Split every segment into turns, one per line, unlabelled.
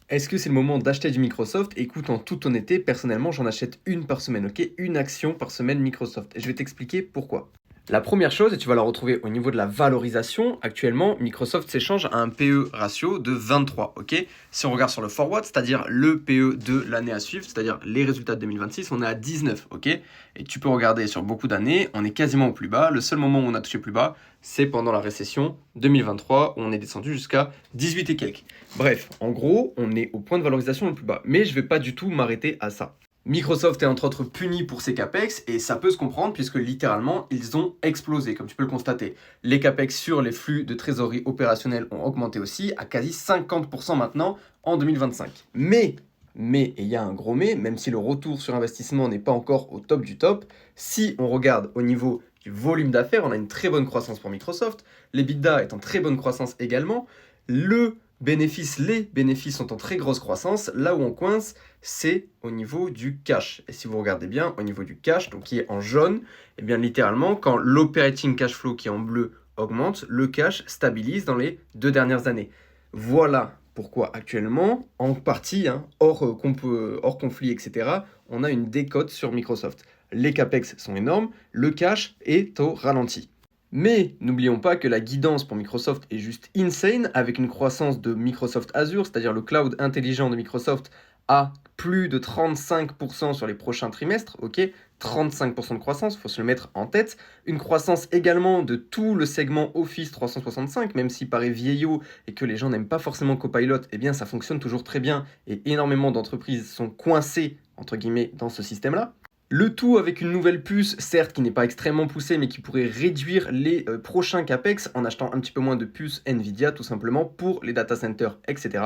Est-ce que c'est le moment d'acheter du Microsoft? Écoute, en toute honnêteté, personnellement, j'en achète une par semaine, ok? Une action par semaine Microsoft. Et je vais t'expliquer pourquoi. La première chose, et tu vas la retrouver au niveau de la valorisation, actuellement, Microsoft s'échange à un PE ratio de 23, ok? Si on regarde sur le forward, c'est-à-dire le PE de l'année à suivre, c'est-à-dire les résultats de 2026, on est à 19, ok? Et tu peux regarder sur beaucoup d'années, on est quasiment au plus bas. Le seul moment où on a touché plus bas, c'est pendant la récession 2023, où on est descendu jusqu'à 18 et quelques. Bref, en gros, on est au point de valorisation le plus bas. Mais je ne vais pas du tout m'arrêter à ça. Microsoft est entre autres puni pour ses capex et ça peut se comprendre puisque littéralement ils ont explosé comme tu peux le constater. Les capex sur les flux de trésorerie opérationnels ont augmenté aussi à quasi 50% maintenant en 2025. Mais, et il y a un gros mais, même si le retour sur investissement n'est pas encore au top du top, si on regarde au niveau du volume d'affaires, on a une très bonne croissance pour Microsoft, l'EBITDA est en très bonne croissance également, les bénéfices sont en très grosse croissance, là où on coince, c'est au niveau du cash. Et si vous regardez bien, au niveau du cash, donc qui est en jaune, et bien littéralement, quand l'operating cash flow qui est en bleu augmente, le cash stabilise dans les 2 dernières années. Voilà pourquoi actuellement, en partie, hors conflit, etc., on a une décote sur Microsoft. Les capex sont énormes, le cash est au ralenti. Mais n'oublions pas que la guidance pour Microsoft est juste insane, avec une croissance de Microsoft Azure, c'est-à-dire le cloud intelligent de Microsoft, à plus de 35% sur les prochains trimestres, ok? 35% de croissance, il faut se le mettre en tête. Une croissance également de tout le segment Office 365, même s'il paraît vieillot et que les gens n'aiment pas forcément Copilot, eh bien ça fonctionne toujours très bien et énormément d'entreprises sont coincées, entre guillemets, dans ce système-là. Le tout avec une nouvelle puce, certes qui n'est pas extrêmement poussée, mais qui pourrait réduire les prochains capex en achetant un petit peu moins de puces Nvidia, tout simplement pour les data centers, etc.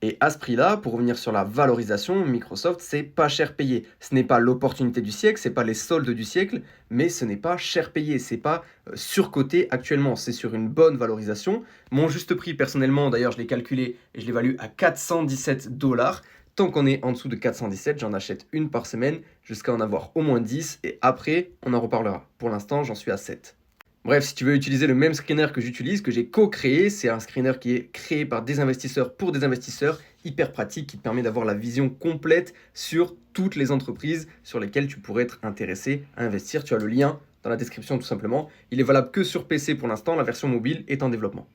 Et à ce prix-là, pour revenir sur la valorisation, Microsoft, c'est pas cher payé. Ce n'est pas l'opportunité du siècle, c'est pas les soldes du siècle, mais ce n'est pas cher payé, c'est pas surcoté actuellement, c'est sur une bonne valorisation. Mon juste prix, personnellement, d'ailleurs, je l'ai calculé et je l'évalue à 417 dollars. Tant qu'on est en dessous de 417, j'en achète une par semaine jusqu'à en avoir au moins 10 et après, on en reparlera. Pour l'instant, j'en suis à 7. Bref, si tu veux utiliser le même screener que j'utilise, que j'ai co-créé, c'est un screener qui est créé par des investisseurs pour des investisseurs, hyper pratique, qui te permet d'avoir la vision complète sur toutes les entreprises sur lesquelles tu pourrais être intéressé à investir. Tu as le lien dans la description tout simplement. Il est valable que sur PC pour l'instant, la version mobile est en développement.